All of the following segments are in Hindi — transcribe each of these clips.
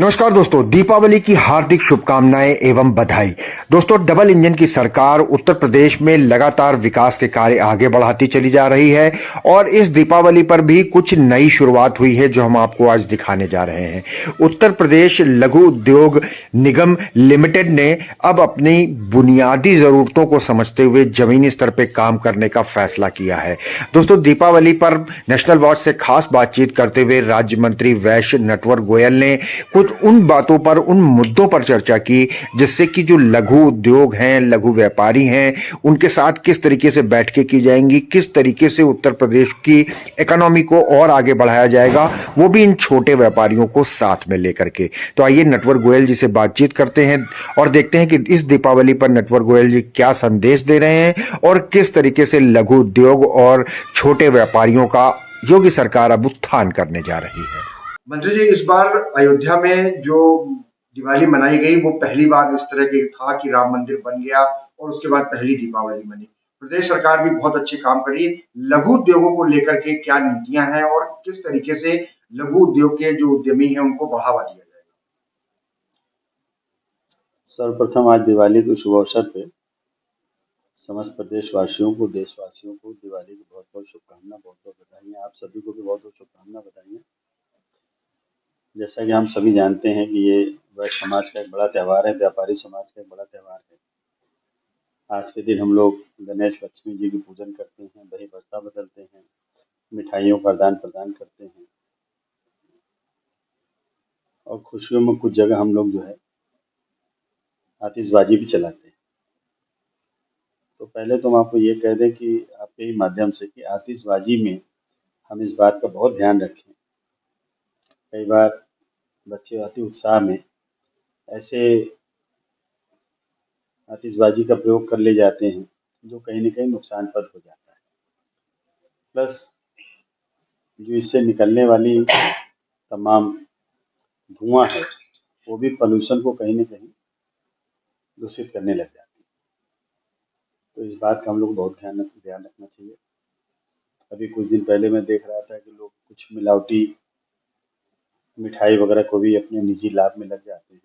नमस्कार दोस्तों, दीपावली की हार्दिक शुभकामनाएं एवं बधाई। दोस्तों, डबल इंजन की सरकार उत्तर प्रदेश में लगातार विकास के कार्य आगे बढ़ाती चली जा रही है और इस दीपावली पर भी कुछ नई शुरुआत हुई है जो हम आपको आज दिखाने जा रहे हैं। उत्तर प्रदेश लघु उद्योग निगम लिमिटेड ने अब अपनी बुनियादी जरूरतों को समझते हुए जमीनी स्तर पर काम करने का फैसला किया है। दोस्तों, दीपावली पर नेशनल वॉच से खास बातचीत करते हुए राज्य मंत्री वैश्य नटवर गोयल ने कुछ उन बातों पर, उन मुद्दों पर चर्चा की जिससे कि जो लघु उद्योग हैं, लघु व्यापारी हैं, उनके साथ किस तरीके से बैठकें की जाएंगी, किस तरीके से उत्तर प्रदेश की इकोनॉमी को और आगे बढ़ाया जाएगा, वो भी इन छोटे व्यापारियों को साथ में लेकर के। तो आइए नटवर गोयल जी से बातचीत करते हैं और देखते हैं कि इस दीपावली पर नटवर गोयल जी क्या संदेश दे रहे हैं और किस तरीके से लघु उद्योग और छोटे व्यापारियों का योगी सरकार अब उत्थान करने जा रही है। मंत्री जी, इस बार अयोध्या में जो दिवाली मनाई गई वो पहली बार इस तरह की था कि राम मंदिर बन गया और उसके बाद पहली दीपावली मनी। प्रदेश सरकार भी बहुत अच्छे काम करी। लघु उद्योगों को लेकर के क्या नीतियां हैं और किस तरीके से लघु उद्योग के जो उद्यमी हैं उनको बढ़ावा दिया जाएगा? सर्वप्रथम आज दिवाली के शुभ अवसर पे समस्त प्रदेशवासियों को, देशवासियों को दिवाली की बहुत बहुत शुभकामना, बहुत बहुत बधाई। आप सभी को भी बहुत बहुत शुभकामना, बधाई। जैसा कि हम सभी जानते हैं कि ये वैश्य समाज का एक बड़ा त्यौहार है, व्यापारी समाज का एक बड़ा त्यौहार है। आज के दिन हम लोग गणेश लक्ष्मी जी की पूजन करते हैं, दही बस्ता बदलते हैं, मिठाइयों का आदान प्रदान करते हैं और खुशियों में कुछ जगह हम लोग जो है आतिशबाजी भी चलाते हैं। तो पहले तो हम आपको ये कह दें कि आपके ही माध्यम से कि आतिशबाजी में हम इस बात का बहुत ध्यान रखें। कई बार बच्चे अति उत्साह में ऐसे आतिशबाजी का प्रयोग कर ले जाते हैं जो कहीं न कहीं नुकसानप्रद हो जाता है। प्लस जो इससे निकलने वाली तमाम धुआँ है, वो भी पॉल्यूशन को कहीं न कहीं दूषित करने लग जाती है। तो इस बात का हम लोग को बहुत ध्यान रखना चाहिए। अभी कुछ दिन पहले मैं देख रहा था कि लोग कुछ मिलावटी मिठाई वगैरह को भी अपने निजी लाभ में लग जाते हैं।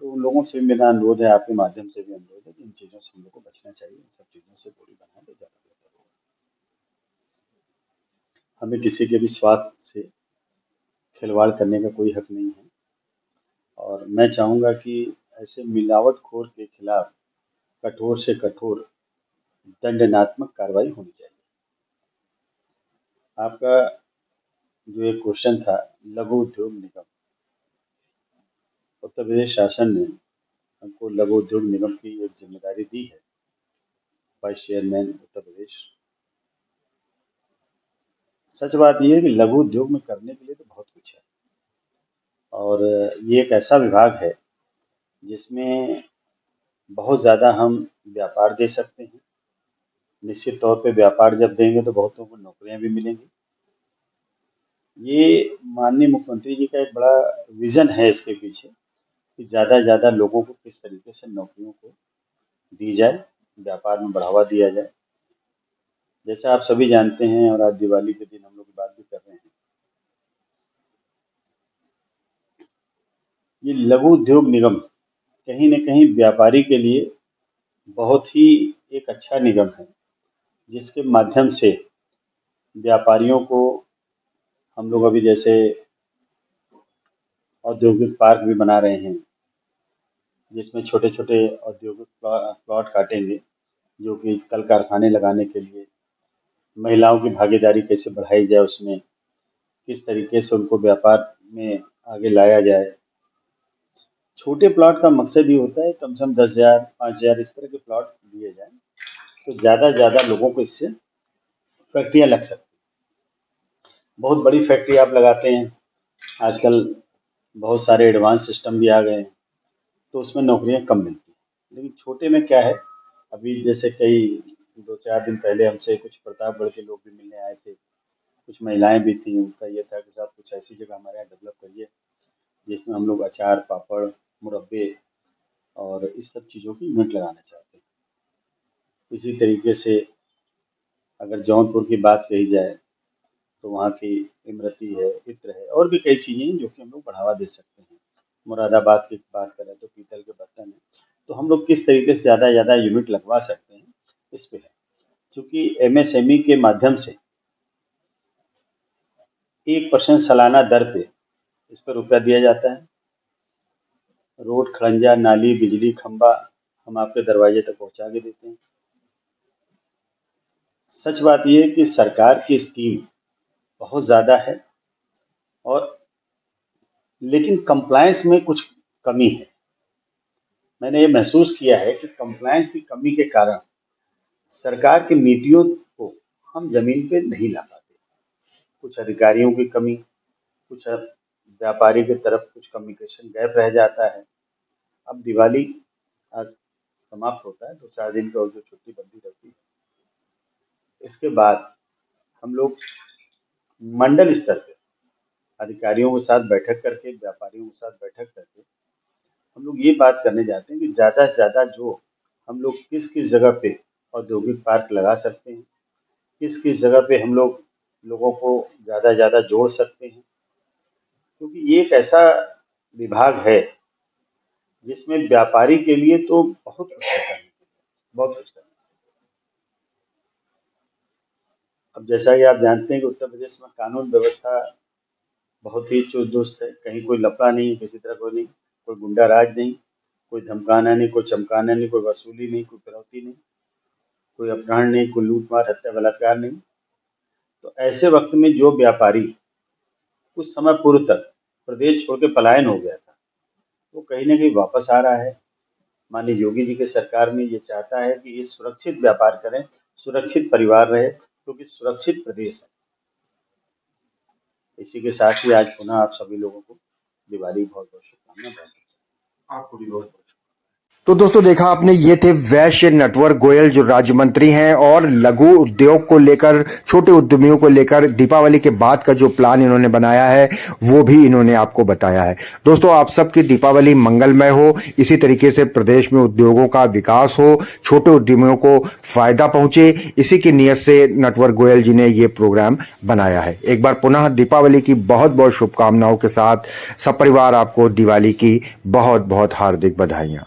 तो उन लोगों से भी मेरा अनुरोध है, आपके माध्यम से भी अनुरोध है कि इन चीज़ों से हम लोग को बचना चाहिए। इन सब चीज़ों से दूरी बनाए तो ज़्यादा बेहतर होगा। हमें किसी के भी स्वास्थ्य से खिलवाड़ करने का कोई हक नहीं है और मैं चाहूँगा कि ऐसे मिलावटखोर के खिलाफ कठोर से कठोर दंडात्मक कार्रवाई होनी चाहिए। आपका जो एक क्वेश्चन था, लघु उद्योग निगम, उत्तर प्रदेश शासन ने हमको लघु उद्योग निगम की एक जिम्मेदारी दी है, वाइस चेयरमैन उत्तर प्रदेश। सच बात यह है कि लघु उद्योग में करने के लिए तो बहुत कुछ है और ये एक ऐसा विभाग है जिसमें बहुत ज़्यादा हम व्यापार दे सकते हैं। निश्चित तौर पे व्यापार जब देंगे तो बहुतों को नौकरियां भी मिलेंगी। ये माननीय मुख्यमंत्री जी का एक बड़ा विजन है इसके पीछे कि ज़्यादा से ज़्यादा लोगों को किस तरीके से नौकरियों को दी जाए, व्यापार में बढ़ावा दिया जाए। जैसे आप सभी जानते हैं और आज दिवाली के दिन हम लोग बात भी कर रहे हैं, ये लघु उद्योग निगम कहीं न कहीं व्यापारी के लिए बहुत ही एक अच्छा निगम है, जिसके माध्यम से व्यापारियों को हम लोग अभी जैसे औद्योगिक पार्क भी बना रहे हैं, जिसमें छोटे-छोटे औद्योगिक प्लॉट काटेंगे, जो कि कल कारखाने लगाने के लिए महिलाओं की भागीदारी कैसे बढ़ाई जाए, उसमें किस तरीके से उनको व्यापार में आगे लाया जाए। छोटे प्लॉट का मकसद ये होता है कम से कम 10,000, 5,000 इस तरह के प्लॉट दिए जाएँ, तो ज़्यादा से ज़्यादा लोगों को इससे फैक्ट्रियाँ लग सकती हैं। बहुत बड़ी फैक्ट्री आप लगाते हैं, आजकल बहुत सारे एडवांस सिस्टम भी आ गए हैं, तो उसमें नौकरियाँ कम मिलती हैं। लेकिन छोटे में क्या है, अभी जैसे कई 2-4 दिन पहले हमसे कुछ प्रतापगढ़ के लोग भी मिलने आए थे, कुछ महिलाएँ भी थीं। उनका ये था कि साहब कुछ ऐसी जगह हमारे यहाँ डेवलप करिए, जिसमें हम लोग अचार, पापड़, मुरब्बे और इस सब चीज़ों की यूनिट लगाना चाहते हैं। इसी तरीके से अगर जौनपुर की बात कही जाए, तो वहाँ की इमरती है, इत्र है, और भी कई चीज़ें हैं जो कि हम लोग बढ़ावा दे सकते हैं। मुरादाबाद की बात करें तो पीतल के बर्तन है, तो हम लोग किस तरीके से ज़्यादा से ज़्यादा यूनिट लगवा सकते हैं, इस पे है। क्योंकि एमएसएमई के माध्यम से 1% सालाना दर पे इस पर रुपया दिया जाता है। रोड, खड़ंजा, नाली, बिजली, खंबा हम आपके दरवाजे तक पहुंचा के देते हैं। सच बात यह है कि सरकार की स्कीम बहुत ज़्यादा है, और लेकिन कंप्लायंस में कुछ कमी है। मैंने ये महसूस किया है कि कंप्लायंस की कमी के कारण सरकार की नीतियों को हम जमीन पे नहीं ला पाते। कुछ अधिकारियों की कमी, कुछ व्यापारी की तरफ कुछ कम्युनिकेशन गैप रह जाता है। अब दिवाली आज समाप्त होता है, 2-4 दिन की और जो छुट्टी बंदी रहती है, इसके बाद हम लोग मंडल स्तर पे अधिकारियों के साथ बैठक करके, व्यापारियों के साथ बैठक करके हम लोग ये बात करने जाते हैं कि ज़्यादा से ज़्यादा जो हम लोग किस किस जगह पे औद्योगिक पार्क लगा सकते हैं, किस किस जगह पे हम लोग लोगों को ज़्यादा से ज़्यादा जोड़ सकते हैं। क्योंकि ये एक ऐसा विभाग है जिसमें व्यापारी के लिए तो बहुत कुछ है करने के लिए, बहुत कुछ करने के लिए। अब जैसा कि आप जानते हैं कि उत्तर प्रदेश में कानून व्यवस्था बहुत ही चुस्त है, कहीं कोई लफड़ा नहीं, किसी तरह कोई नहीं, कोई गुंडा राज नहीं, कोई धमकाना नहीं, कोई चमकाना नहीं, कोई वसूली नहीं, कोई फिरौती नहीं, कोई अपहरण नहीं, कोई लूटमार, हत्या, बलात्कार नहीं। तो ऐसे वक्त में जो व्यापारी कुछ समय पूर्व तक प्रदेश छोड़ के पलायन हो गया था, वो कहीं ना कहीं वापस आ रहा है। माननीय योगी जी की सरकार में ये चाहता है कि ये सुरक्षित व्यापार करें, सुरक्षित परिवार रहे, क्योंकि सुरक्षित प्रदेश है। इसी के साथ ही आज पुनः आप सभी लोगों को दिवाली की बहुत बहुत शुभकामनाएं। आपको भी बहुत तो दोस्तों देखा आपने, ये थे वैश्य नटवर गोयल जो राज्य मंत्री हैं, और लघु उद्योग को लेकर, छोटे उद्यमियों को लेकर दीपावली के बाद का जो प्लान इन्होंने बनाया है वो भी इन्होंने आपको बताया है। दोस्तों आप सबकी दीपावली मंगलमय हो, इसी तरीके से प्रदेश में उद्योगों का विकास हो, छोटे उद्यमियों को फायदा पहुंचे, इसी की नीयत से नटवर गोयल जी ने ये प्रोग्राम बनाया है। एक बार पुनः दीपावली की बहुत बहुत शुभकामनाओं के साथ सपरिवार आपको दिवाली की बहुत बहुत हार्दिक बधाइयां।